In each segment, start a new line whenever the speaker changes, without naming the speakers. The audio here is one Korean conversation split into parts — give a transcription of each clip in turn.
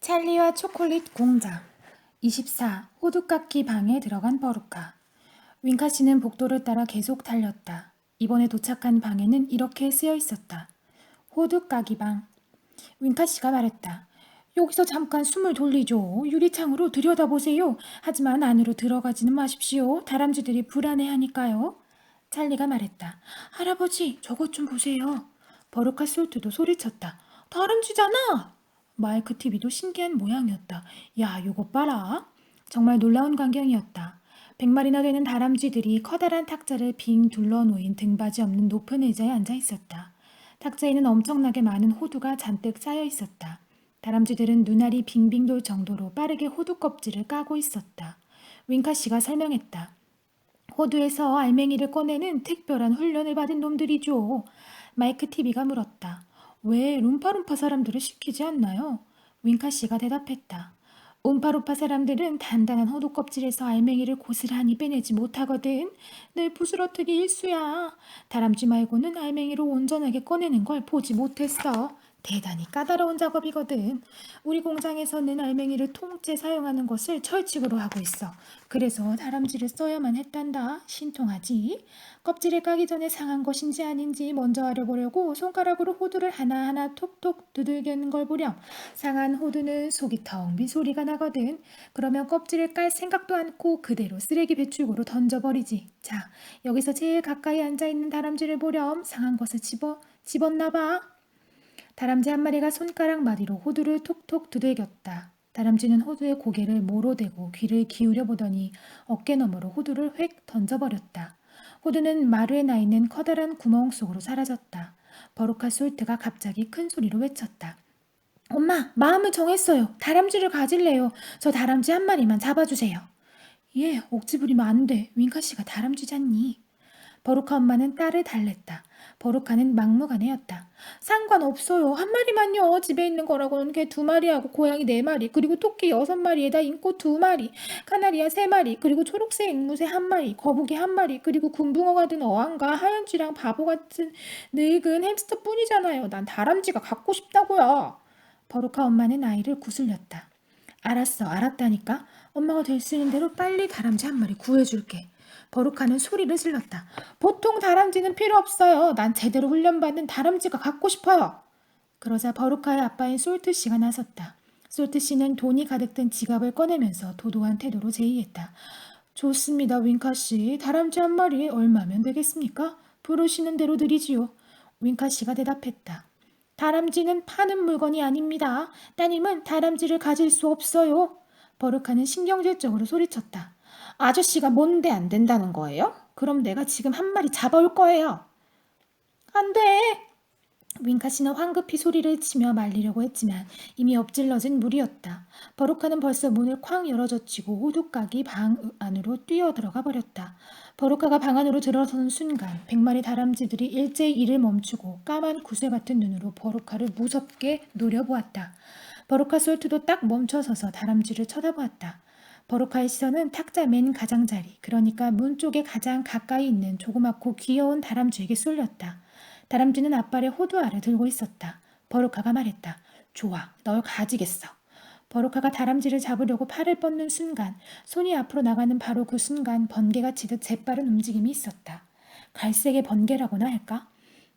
찰리와 초콜릿 공장 24. 호두깎이 방에 들어간 버루카. 윙카 씨는 복도를 따라 계속 달렸다. 이번에 도착한 방에는 이렇게 쓰여 있었다. 호두까기 방. 윙카 씨가 말했다. 여기서 잠깐 숨을 돌리죠. 유리창으로 들여다보세요. 하지만 안으로 들어가지는 마십시오. 다람쥐들이 불안해하니까요. 찰리가 말했다. 할아버지, 저것 좀 보세요. 버루카 솔트도 소리쳤다. 다람쥐잖아. 마이크 TV도 신기한 모양이었다. 야, 요거 봐라. 정말 놀라운 광경이었다. 100마리나 되는 다람쥐들이 커다란 탁자를 빙 둘러놓인 등받이 없는 높은 의자에 앉아 있었다. 탁자에는 엄청나게 많은 호두가 잔뜩 쌓여 있었다. 다람쥐들은 눈알이 빙빙 돌 정도로 빠르게 호두 껍질을 까고 있었다. 윙카 씨가 설명했다. 호두에서 알맹이를 꺼내는 특별한 훈련을 받은 놈들이죠. 마이크 TV가 물었다. 왜 룸파룸파 사람들을 시키지 않나요? 윙카 씨가 대답했다. 움파루파 사람들은 단단한 호두 껍질에서 알맹이를 고스란히 빼내지 못하거든. 늘 부스러뜨기 일수야. 다람쥐 말고는 알맹이를 온전하게 꺼내는 걸 보지 못했어. 대단히 까다로운 작업이거든. 우리 공장에서는 알맹이를 통째 사용하는 것을 철칙으로 하고 있어. 그래서 다람쥐를 써야만 했단다. 신통하지? 껍질을 까기 전에 상한 것인지 아닌지 먼저 알아보려고 손가락으로 호두를 하나하나 톡톡 두들기는 걸 보렴. 상한 호두는 속이 텅 빈 소리가 나거든. 그러면 껍질을 깔 생각도 않고 그대로 쓰레기 배출구로 던져버리지. 자, 여기서 제일 가까이 앉아있는 다람쥐를 보렴. 상한 것을 집었나 봐. 다람쥐 한 마리가 손가락 마디로 호두를 톡톡 두들겼다. 다람쥐는 호두에 고개를 모로대고 귀를 기울여 보더니 어깨 너머로 호두를 휙 던져버렸다. 호두는 마루에 나 있는 커다란 구멍 속으로 사라졌다. 버루카 솔트가 갑자기 큰 소리로 외쳤다. 엄마, 마음을 정했어요. 다람쥐를 가질래요. 저 다람쥐 한 마리만 잡아주세요. 예, 억지 부리면 안 돼. 윙카 씨가 다람쥐잖니. 버루카 엄마는 딸을 달랬다. 버루카는 막무가내였다. 상관없어요. 한 마리만요. 집에 있는 거라고는 개 2마리하고 고양이 4마리, 그리고 토끼 6마리에다 인코 2마리, 카나리아 3마리, 그리고 초록색 앵무새 1마리, 거북이 1마리, 그리고 군붕어가 든 어항과 하얀 쥐랑 바보 같은 늙은 햄스터 뿐이잖아요. 난 다람쥐가 갖고 싶다고요. 버루카 엄마는 아이를 구슬렸다. 알았어, 알았다니까. 엄마가 될 수 있는 대로 빨리 다람쥐 한 마리 구해줄게. 버루카는 소리를 질렀다. 보통 다람쥐는 필요 없어요. 난 제대로 훈련받은 다람쥐가 갖고 싶어요. 그러자 버루카의 아빠인 솔트 씨가 나섰다. 솔트 씨는 돈이 가득 든 지갑을 꺼내면서 도도한 태도로 제의했다. 좋습니다, 윙카 씨. 다람쥐 한 마리 얼마면 되겠습니까? 부르시는 대로 드리지요. 윙카 씨가 대답했다. 다람쥐는 파는 물건이 아닙니다. 따님은 다람쥐를 가질 수 없어요. 버루카는 신경질적으로 소리쳤다. 아저씨가 뭔데 안 된다는 거예요? 그럼 내가 지금 한 마리 잡아올 거예요. 안 돼! 윙카 씨는 황급히 소리를 치며 말리려고 했지만 이미 엎질러진 물이었다. 버루카는 벌써 문을 쾅 열어젖히고 호두까기 방 안으로 뛰어들어가 버렸다. 버루카가 방 안으로 들어서는 순간 100마리 다람쥐들이 일제히 일을 멈추고 까만 구슬 같은 눈으로 버루카를 무섭게 노려보았다. 버루카 솔트도 딱 멈춰서서 다람쥐를 쳐다보았다. 버루카의 시선은 탁자 맨 가장자리, 그러니까 문 쪽에 가장 가까이 있는 조그맣고 귀여운 다람쥐에게 쏠렸다. 다람쥐는 앞발에 호두알을 들고 있었다. 버루카가 말했다. 좋아, 널 가지겠어. 버루카가 다람쥐를 잡으려고 팔을 뻗는 순간, 손이 앞으로 나가는 바로 그 순간 번개가 치듯 재빠른 움직임이 있었다. 갈색의 번개라고나 할까?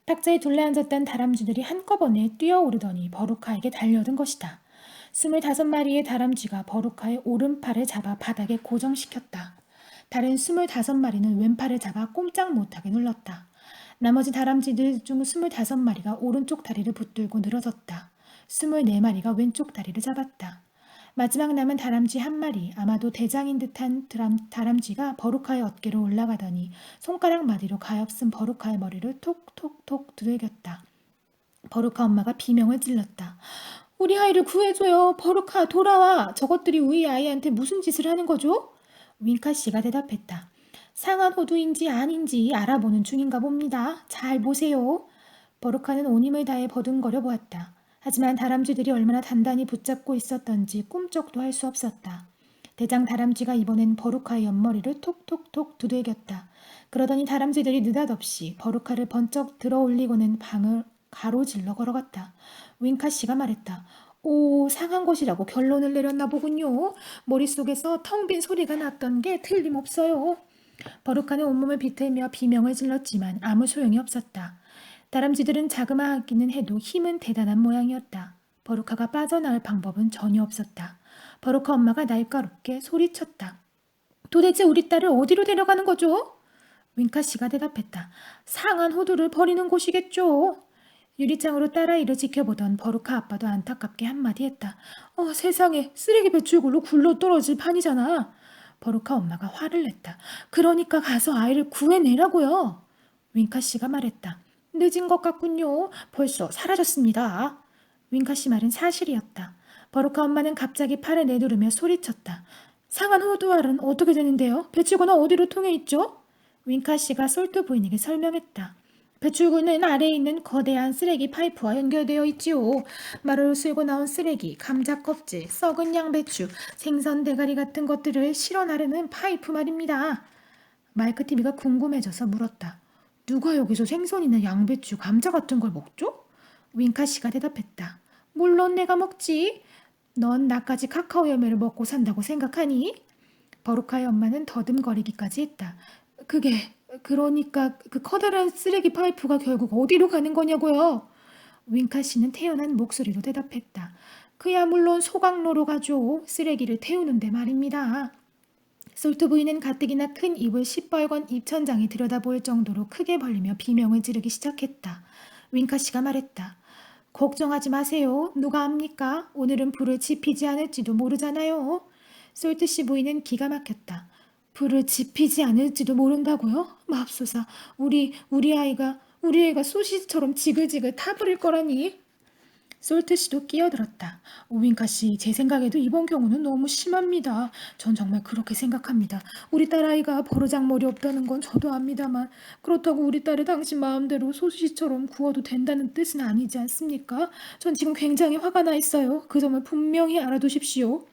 탁자에 둘러앉았던 다람쥐들이 한꺼번에 뛰어오르더니 버루카에게 달려든 것이다. 25마리의 다람쥐가 버루카의 오른팔을 잡아 바닥에 고정시켰다. 다른 25마리는 왼팔을 잡아 꼼짝 못하게 눌렀다. 나머지 다람쥐들 중 25마리가 오른쪽 다리를 붙들고 늘어졌다. 24마리가 왼쪽 다리를 잡았다. 마지막 남은 다람쥐 한 마리, 아마도 대장인 듯한 다람쥐가 버루카의 어깨로 올라가더니 손가락 마디로 가엾은 버루카의 머리를 톡톡톡 두들겼다. 버루카 엄마가 비명을 질렀다. 우리 아이를 구해줘요. 버루카 돌아와. 저것들이 우리 아이한테 무슨 짓을 하는 거죠? 윙카 씨가 대답했다. 상한 호두인지 아닌지 알아보는 중인가 봅니다. 잘 보세요. 버루카는 온 힘을 다해 버둥거려 보았다. 하지만 다람쥐들이 얼마나 단단히 붙잡고 있었던지 꿈쩍도 할 수 없었다. 대장 다람쥐가 이번엔 버루카의 옆머리를 톡톡톡 두들겼다. 그러더니 다람쥐들이 느닷없이 버루카를 번쩍 들어 올리고는 방을 가로질러 걸어갔다. 윙카 씨가 말했다. 오, 상한 것이라고 결론을 내렸나 보군요. 머릿속에서 텅 빈 소리가 났던 게 틀림없어요. 버룩하는 온몸을 비틀며 비명을 질렀지만 아무 소용이 없었다. 다람쥐들은 자그마하기는 해도 힘은 대단한 모양이었다. 버루카가 빠져나올 방법은 전혀 없었다. 버루카 엄마가 날카롭게 소리쳤다. 도대체 우리 딸을 어디로 데려가는 거죠? 윙카 씨가 대답했다. 상한 호두를 버리는 곳이겠죠. 유리창으로 딸아이를 지켜보던 버루카 아빠도 안타깝게 한마디 했다. 세상에 쓰레기 배출구로 굴러 떨어질 판이잖아. 버루카 엄마가 화를 냈다. 그러니까 가서 아이를 구해내라고요. 윙카 씨가 말했다. 늦은 것 같군요. 벌써 사라졌습니다. 윙카 씨 말은 사실이었다. 버루카 엄마는 갑자기 팔을 내두르며 소리쳤다. 상한 호두알은 어떻게 되는데요? 배출구는 어디로 통해 있죠? 윙카 씨가 솔트 부인에게 설명했다. 배출구는 아래에 있는 거대한 쓰레기 파이프와 연결되어 있지요. 마루를 쓸고 나온 쓰레기, 감자 껍질, 썩은 양배추, 생선 대가리 같은 것들을 실어 나르는 파이프 말입니다. 마이크 TV가 궁금해져서 물었다. 누가 여기서 생선이나 양배추, 감자 같은 걸 먹죠? 윙카 씨가 대답했다. 물론 내가 먹지. 넌 나까지 카카오 열매를 먹고 산다고 생각하니? 버루카의 엄마는 더듬거리기까지 했다. 그러니까 그 커다란 쓰레기 파이프가 결국 어디로 가는 거냐고요? 윙카 씨는 태연한 목소리로 대답했다. 그야 물론 소각로로 가죠. 쓰레기를 태우는데 말입니다. 솔트 부인은 가뜩이나 큰 입을 시뻘건 입천장에 들여다보일 정도로 크게 벌리며 비명을 지르기 시작했다. 윙카 씨가 말했다. 걱정하지 마세요. 누가 압니까? 오늘은 불을 지피지 않을지도 모르잖아요. 솔트 씨 부인은 기가 막혔다. 불을 지피지 않을지도 모른다고요? 맙소사, 우리 애가 소시지처럼 지글지글 타버릴 거라니. 솔트 씨도 끼어들었다. 오윙카 씨, 제 생각에도 이번 경우는 너무 심합니다. 전 정말 그렇게 생각합니다. 우리 딸아이가 버르장머리 없다는 건 저도 압니다만 그렇다고 우리 딸을 당신 마음대로 소시지처럼 구워도 된다는 뜻은 아니지 않습니까? 전 지금 굉장히 화가 나 있어요. 그 점을 분명히 알아두십시오.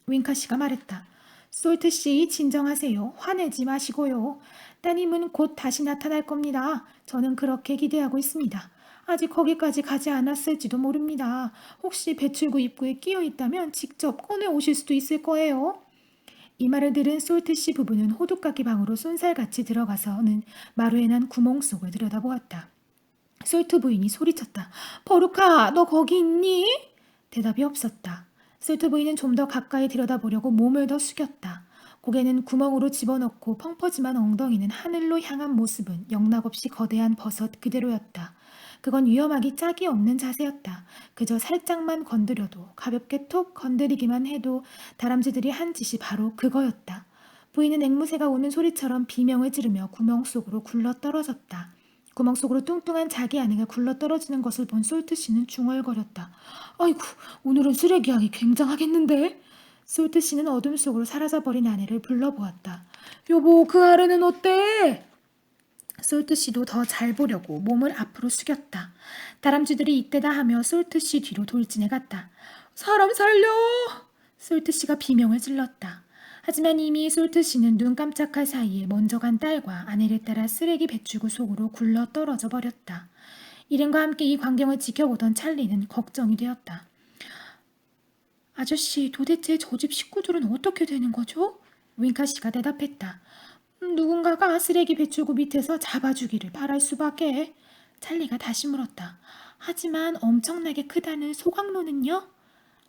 윙카 씨가 말했다. 솔트 씨, 진정하세요. 화내지 마시고요. 따님은 곧 다시 나타날 겁니다. 저는 그렇게 기대하고 있습니다. 아직 거기까지 가지 않았을지도 모릅니다. 혹시 배출구 입구에 끼어 있다면 직접 꺼내 오실 수도 있을 거예요. 이 말을 들은 솔트 씨 부부는 호두까기 방으로 쏜살같이 들어가서는 마루에 난 구멍 속을 들여다보았다. 솔트 부인이 소리쳤다. 버루카, 너 거기 있니? 대답이 없었다. 솔트 부인은 좀 더 가까이 들여다보려고 몸을 더 숙였다. 고개는 구멍으로 집어넣고 펑퍼짐한 엉덩이는 하늘로 향한 모습은 영락없이 거대한 버섯 그대로였다. 그건 위험하기 짝이 없는 자세였다. 그저 살짝만 건드려도 가볍게 톡 건드리기만 해도 다람쥐들이 한 짓이 바로 그거였다. 부인은 앵무새가 우는 소리처럼 비명을 지르며 구멍 속으로 굴러 떨어졌다. 구멍 속으로 뚱뚱한 자기 아내가 굴러 떨어지는 것을 본 솔트 씨는 중얼거렸다. 아이고, 오늘은 쓰레기향이 굉장하겠는데? 솔트 씨는 어둠 속으로 사라져버린 아내를 불러보았다. 여보, 그 아래는 어때? 솔트 씨도 더 잘 보려고 몸을 앞으로 숙였다. 다람쥐들이 이때다 하며 솔트 씨 뒤로 돌진해 갔다. 사람 살려! 솔트 씨가 비명을 질렀다. 하지만 이미 솔트 씨는 눈 깜짝할 사이에 먼저 간 딸과 아내를 따라 쓰레기 배출구 속으로 굴러 떨어져 버렸다. 일행과 함께 이 광경을 지켜보던 찰리는 걱정이 되었다. 아저씨, 도대체 저 집 식구들은 어떻게 되는 거죠? 윙카 씨가 대답했다. 누군가가 쓰레기 배출구 밑에서 잡아주기를 바랄 수밖에. 찰리가 다시 물었다. 하지만 엄청나게 크다는 소각로는요?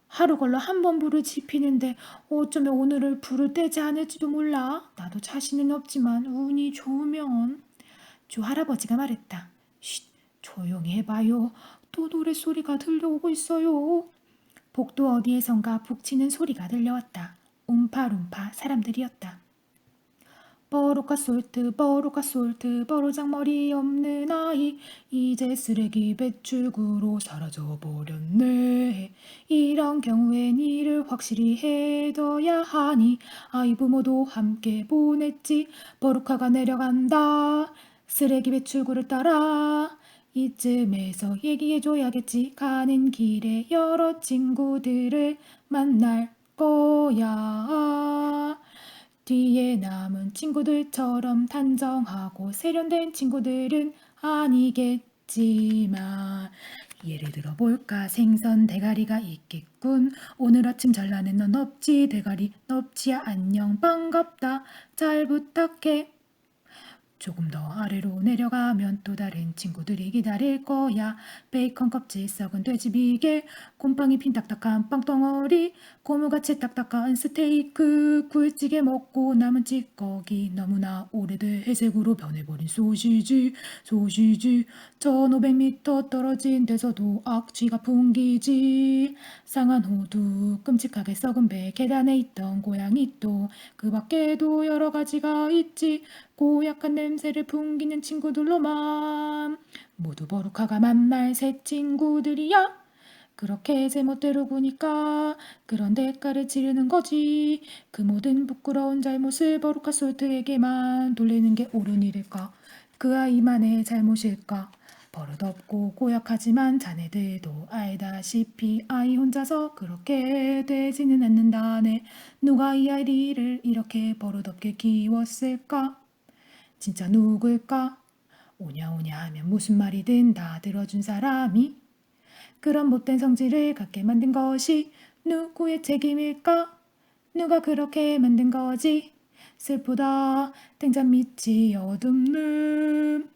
하루 걸러 한 번 불을 지피는데 어쩌면 오늘을 불을 떼지 않을지도 몰라. 나도 자신은 없지만 운이 좋으면. 조 할아버지가 말했다. 쉿, 조용히 해봐요. 또 노랫소리가 들려오고 있어요. 복도 어디에선가 북치는 소리가 들려왔다. 움파룸파 사람들이었다. 버루카 솔트 버르장머리 없는 아이 이제 쓰레기 배출구로 사라져버렸네. 이런 경우엔 일을 확실히 해둬야 하니 아이 부모도 함께 보냈지. 버루카가 내려간다. 쓰레기 배출구를 따라. 이쯤에서 얘기해줘야겠지. 가는 길에 여러 친구들을 만날 거야. 뒤에 남은 친구들처럼 단정하고 세련된 친구들은 아니겠지만 예를 들어 볼까? 생선 대가리가 있겠군. 오늘 아침 전라는 넌 없지. 대가리 넙지야 안녕 반갑다. 잘 부탁해. 조금 더 아래로 내려가면 또 다른 친구들이 기다릴 거야. 베이컨 껍질 썩은 돼지 비계, 곰팡이 핀 딱딱한 빵덩어리, 고무같이 딱딱한 스테이크, 굴찌개 먹고 남은 찌꺼기, 너무나 오래돼 회색으로 변해버린 소시지, 1500m 떨어진 데서도 악취가 풍기지. 상한 호두, 끔찍하게 썩은 배, 계단에 있던 고양이 또 그 밖에도 여러 가지가 있지. 고약한 냄새를 풍기는 친구들로만 모두 버루카가 만날 새 친구들이야. 그렇게 제멋대로 구니까 그런 대가를 치르는 거지. 그 모든 부끄러운 잘못을 버루카 솔트에게만 돌리는 게 옳은 일일까? 그 아이만의 잘못일까? 버릇없고 고약하지만 자네들도 알다시피 아이 혼자서 그렇게 되지는 않는다네. 누가 이 아이를 이렇게 버릇없게 키웠을까? 진짜 누굴까? 오냐오냐 하면 무슨 말이든 다 들어준 사람이 그런 못된 성질을 갖게 만든 것이 누구의 책임일까? 누가 그렇게 만든 거지? 슬프다 땡잔 밑이 어둡는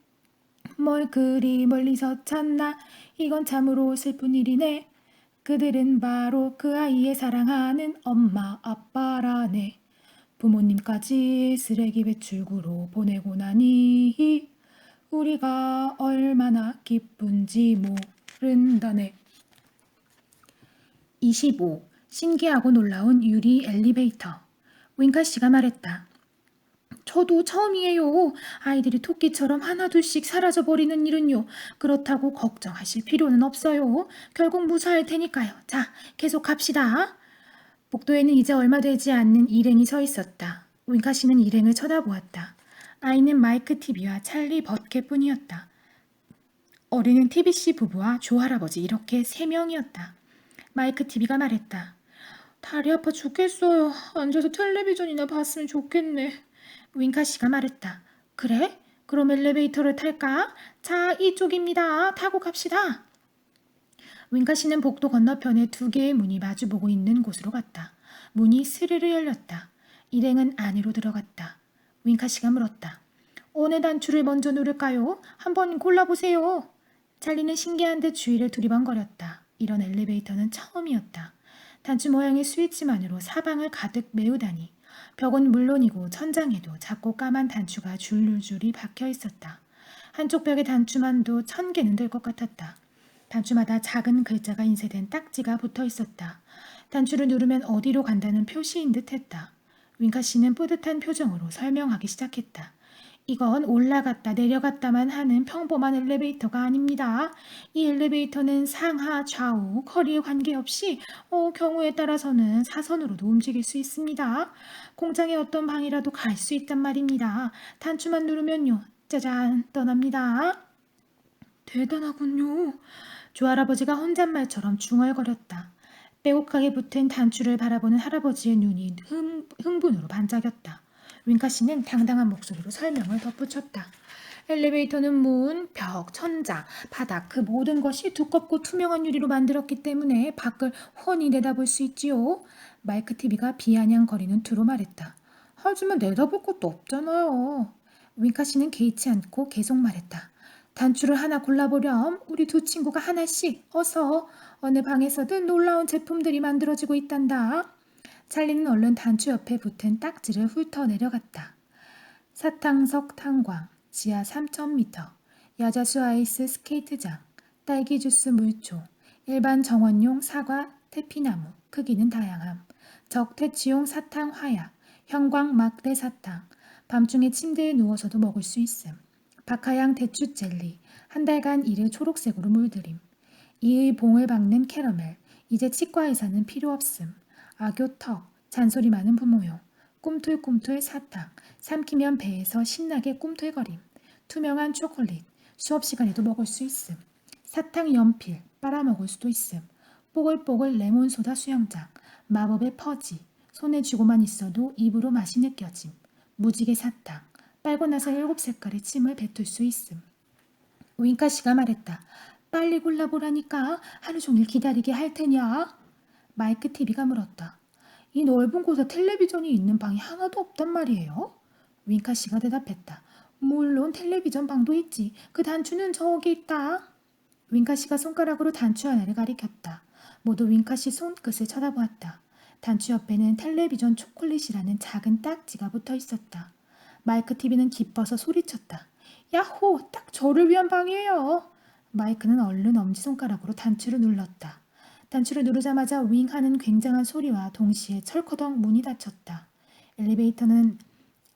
뭘 그리 멀리서 찾나? 이건 참으로 슬픈 일이네. 그들은 바로 그 아이의 사랑하는 엄마 아빠라네. 부모님까지 쓰레기 배출구로 보내고 나니 우리가 얼마나 기쁜지 모른다네. 25. 신기하고 놀라운 유리 엘리베이터. 윙카 씨가 말했다. 저도 처음이에요. 아이들이 토끼처럼 하나둘씩 사라져버리는 일은요. 그렇다고 걱정하실 필요는 없어요. 결국 무사할 테니까요. 자, 계속 갑시다. 복도에는 이제 얼마 되지 않는 일행이 서 있었다. 윙카 씨는 일행을 쳐다보았다. 아이는 마이크 TV와 찰리 버켓뿐이었다. 어린은 TBC 부부와 조 할아버지 이렇게 3명이었다. 마이크 TV가 말했다. 다리 아파 죽겠어요. 앉아서 텔레비전이나 봤으면 좋겠네. 윙카 씨가 말했다. 그래? 그럼 엘리베이터를 탈까? 자, 이쪽입니다. 타고 갑시다. 윙카 씨는 복도 건너편에 2개의 문이 마주보고 있는 곳으로 갔다. 문이 스르르 열렸다. 일행은 안으로 들어갔다. 윙카 씨가 물었다. 어느 단추를 먼저 누를까요? 한번 골라보세요. 찰리는 신기한 듯 주위를 두리번거렸다. 이런 엘리베이터는 처음이었다. 단추 모양의 스위치만으로 사방을 가득 메우다니. 벽은 물론이고 천장에도 작고 까만 단추가 줄줄이 박혀 있었다. 한쪽 벽의 단추만도 1000개는 될 것 같았다. 단추마다 작은 글자가 인쇄된 딱지가 붙어 있었다. 단추를 누르면 어디로 간다는 표시인 듯 했다. 윙카 씨는 뿌듯한 표정으로 설명하기 시작했다. 이건 올라갔다 내려갔다만 하는 평범한 엘리베이터가 아닙니다. 이 엘리베이터는 상하, 좌우, 거리에 관계없이 경우에 따라서는 사선으로도 움직일 수 있습니다. 공장의 어떤 방이라도 갈 수 있단 말입니다. 단추만 누르면요. 짜잔 떠납니다. 대단하군요. 조 할아버지가 혼잣말처럼 중얼거렸다. 빼곡하게 붙은 단추를 바라보는 할아버지의 눈이 흥분으로 반짝였다. 윙카 씨는 당당한 목소리로 설명을 덧붙였다. 엘리베이터는 문, 벽, 천장, 바닥 그 모든 것이 두껍고 투명한 유리로 만들었기 때문에 밖을 훤히 내다볼 수 있지요. 마이크 TV가 비아냥거리는 투로 말했다. 하지만 내다볼 것도 없잖아요. 윙카 씨는 개의치 않고 계속 말했다. 단추를 하나 골라보렴. 우리 두 친구가 하나씩 어서. 어느 방에서든 놀라운 제품들이 만들어지고 있단다. 찰리는 얼른 단추 옆에 붙은 딱지를 훑어 내려갔다. 사탕석 탄광, 지하 3000m, 야자수 아이스 스케이트장, 딸기 주스 물초, 일반 정원용 사과, 태피나무, 크기는 다양함, 적퇴치용 사탕 화약, 형광 막대 사탕, 밤중에 침대에 누워서도 먹을 수 있음. 박하향 대추 젤리, 한 달간 이를 초록색으로 물들임. 이의 봉을 박는 캐러멜, 이제 치과의사는 필요 없음. 악교턱, 잔소리 많은 부모용, 꿈틀꿈틀 사탕, 삼키면 배에서 신나게 꿈틀거림. 투명한 초콜릿, 수업 시간에도 먹을 수 있음. 사탕 연필, 빨아먹을 수도 있음. 뽀글뽀글 레몬소다 수영장, 마법의 퍼지, 손에 쥐고만 있어도 입으로 맛이 느껴짐. 무지개 사탕, 빨고 나서 7색깔의 침을 뱉을 수 있음. 윙카 씨가 말했다. 빨리 골라보라니까. 하루 종일 기다리게 할 테냐? 마이크 TV가 물었다. 이 넓은 곳에 텔레비전이 있는 방이 하나도 없단 말이에요? 윙카 씨가 대답했다. 물론 텔레비전 방도 있지. 그 단추는 저기 있다. 윙카 씨가 손가락으로 단추 하나를 가리켰다. 모두 윙카 씨 손끝을 쳐다보았다. 단추 옆에는 텔레비전 초콜릿이라는 작은 딱지가 붙어 있었다. 마이크 TV는 기뻐서 소리쳤다. 야호! 딱 저를 위한 방이에요. 마이크는 얼른 엄지손가락으로 단추를 눌렀다. 단추를 누르자마자 윙 하는 굉장한 소리와 동시에 철커덕 문이 닫혔다. 엘리베이터는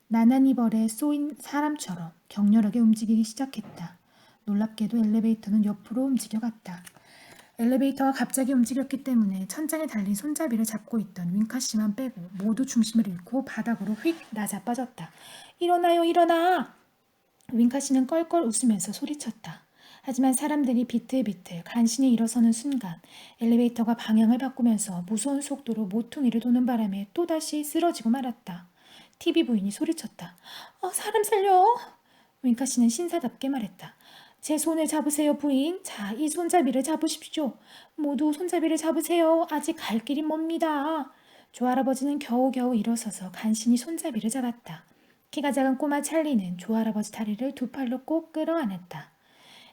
나나니 벌에 쏘인 사람처럼 격렬하게 움직이기 시작했다. 놀랍게도 엘리베이터는 옆으로 움직여갔다. 엘리베이터가 갑자기 움직였기 때문에 천장에 달린 손잡이를 잡고 있던 윙카 씨만 빼고 모두 중심을 잃고 바닥으로 휙 나자빠졌다. 일어나요, 일어나! 윙카 씨는 껄껄 웃으면서 소리쳤다. 하지만 사람들이 비틀비틀 간신히 일어서는 순간 엘리베이터가 방향을 바꾸면서 무서운 속도로 모퉁이를 도는 바람에 또다시 쓰러지고 말았다. TV 부인이 소리쳤다. 사람 살려! 윙카 씨는 신사답게 말했다. 제 손을 잡으세요, 부인. 자, 이 손잡이를 잡으십시오. 모두 손잡이를 잡으세요. 아직 갈 길이 멉니다. 조할아버지는 겨우겨우 일어서서 간신히 손잡이를 잡았다. 키가 작은 꼬마 찰리는 조할아버지 다리를 두 팔로 꼭 끌어안았다.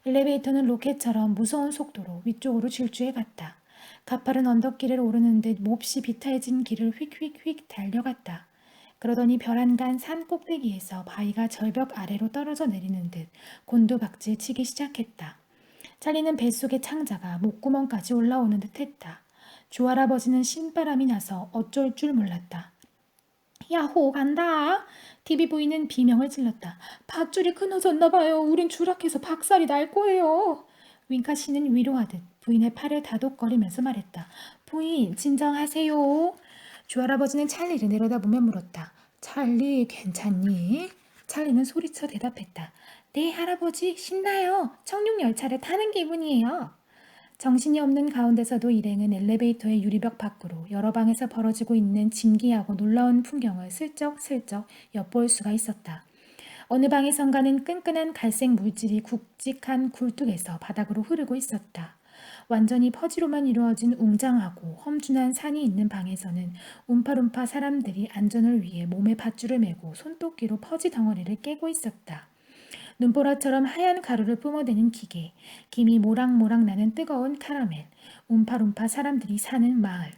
엘리베이터는 로켓처럼 무서운 속도로 위쪽으로 질주해 갔다. 가파른 언덕길을 오르는 듯 몹시 비탈진 길을 휙휙휙 달려갔다. 그러더니 벼란간 산 꼭대기에서 바위가 절벽 아래로 떨어져 내리는 듯 곤두박질 치기 시작했다. 찰리는 뱃속의 창자가 목구멍까지 올라오는 듯 했다. 조할아버지는 신바람이 나서 어쩔 줄 몰랐다. 야호 간다. TV 부인은 비명을 질렀다. 밧줄이 끊어졌나 봐요. 우린 추락해서 박살이 날 거예요. 윙카 씨는 위로하듯 부인의 팔을 다독거리면서 말했다. 부인 진정하세요. 조할아버지는 찰리를 내려다보며 물었다. 찰리 괜찮니? 찰리는 소리쳐 대답했다. 네 할아버지 신나요. 청룡열차를 타는 기분이에요. 정신이 없는 가운데서도 일행은 엘리베이터의 유리벽 밖으로 여러 방에서 벌어지고 있는 진기하고 놀라운 풍경을 슬쩍슬쩍 엿볼 수가 있었다. 어느 방에선가는 끈끈한 갈색 물질이 굵직한 굴뚝에서 바닥으로 흐르고 있었다. 완전히 퍼지로만 이루어진 웅장하고 험준한 산이 있는 방에서는 움파룸파 사람들이 안전을 위해 몸에 밧줄을 메고 손도끼로 퍼지 덩어리를 깨고 있었다. 눈보라처럼 하얀 가루를 뿜어대는 기계, 김이 모락모락 나는 뜨거운 카라멜, 움파룸파 사람들이 사는 마을.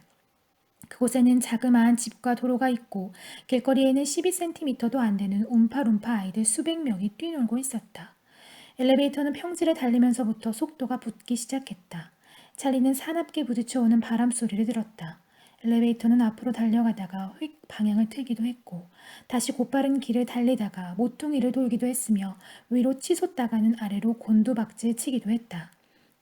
그곳에는 자그마한 집과 도로가 있고 길거리에는 12cm도 안 되는 움파룸파 아이들 수백 명이 뛰놀고 있었다. 엘리베이터는 평지를 달리면서부터 속도가 붙기 시작했다. 찰리는 사납게 부딪혀오는 바람 소리를 들었다. 엘리베이터는 앞으로 달려가다가 휙 방향을 틀기도 했고 다시 곧바른 길을 달리다가 모퉁이를 돌기도 했으며 위로 치솟다가는 아래로 곤두박질 치기도 했다.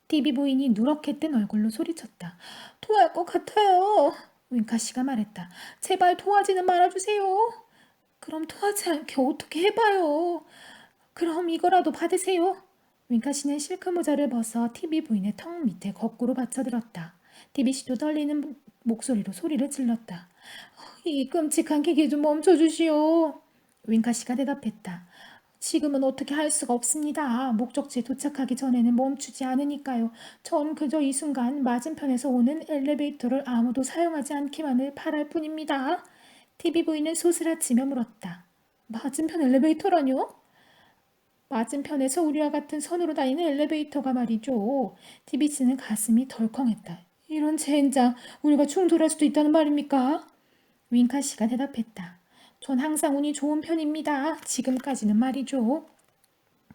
TV 부인이 누렇게 뜬 얼굴로 소리쳤다. 토할 것 같아요. 윙카 씨가 말했다. 제발 토하지는 말아주세요. 그럼 토하지 않게 어떻게 해봐요. 그럼 이거라도 받으세요. 윙카 씨는 실크 모자를 벗어 TV 부인의 턱 밑에 거꾸로 받쳐들었다. TV 씨도 떨리는 목소리로 소리를 질렀다. 이 끔찍한 기계 좀 멈춰주시오. 윙카 씨가 대답했다. 지금은 어떻게 할 수가 없습니다. 목적지에 도착하기 전에는 멈추지 않으니까요. 전 그저 이 순간 맞은편에서 오는 엘리베이터를 아무도 사용하지 않기만을 바랄 뿐입니다. TV 부인은 소스라치며 물었다. 맞은편 엘리베이터라뇨? 맞은편에서 우리와 같은 선으로 다니는 엘리베이터가 말이죠. TBC는 가슴이 덜컹했다. 이런 젠장, 우리가 충돌할 수도 있다는 말입니까? 윙카 씨가 대답했다. 전 항상 운이 좋은 편입니다. 지금까지는 말이죠.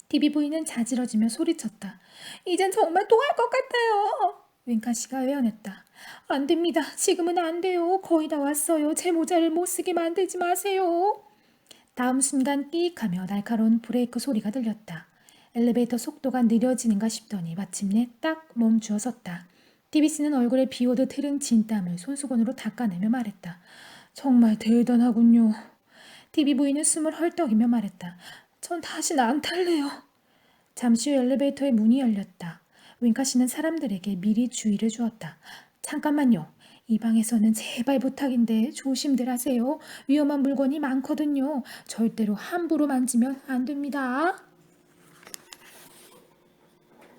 TV 부인은 자지러지며 소리쳤다. 이젠 정말 토할 것 같아요. 윙카 씨가 외연했다. 안 됩니다. 지금은 안 돼요. 거의 다 왔어요. 제 모자를 못 쓰게 만들지 마세요. 다음 순간 삑하며 날카로운 브레이크 소리가 들렸다. 엘리베이터 속도가 느려지는가 싶더니 마침내 딱 멈추어 섰다. TBC는 얼굴에 비오듯 흐른 진땀을 손수건으로 닦아내며 말했다. 정말 대단하군요. TV 부인은 숨을 헐떡이며 말했다. 전 다시는 안 탈래요. 잠시 후 엘리베이터의 문이 열렸다. 윙카 씨는 사람들에게 미리 주의를 주었다. 잠깐만요. 이 방에서는 제발 부탁인데 조심들 하세요. 위험한 물건이 많거든요. 절대로 함부로 만지면 안 됩니다.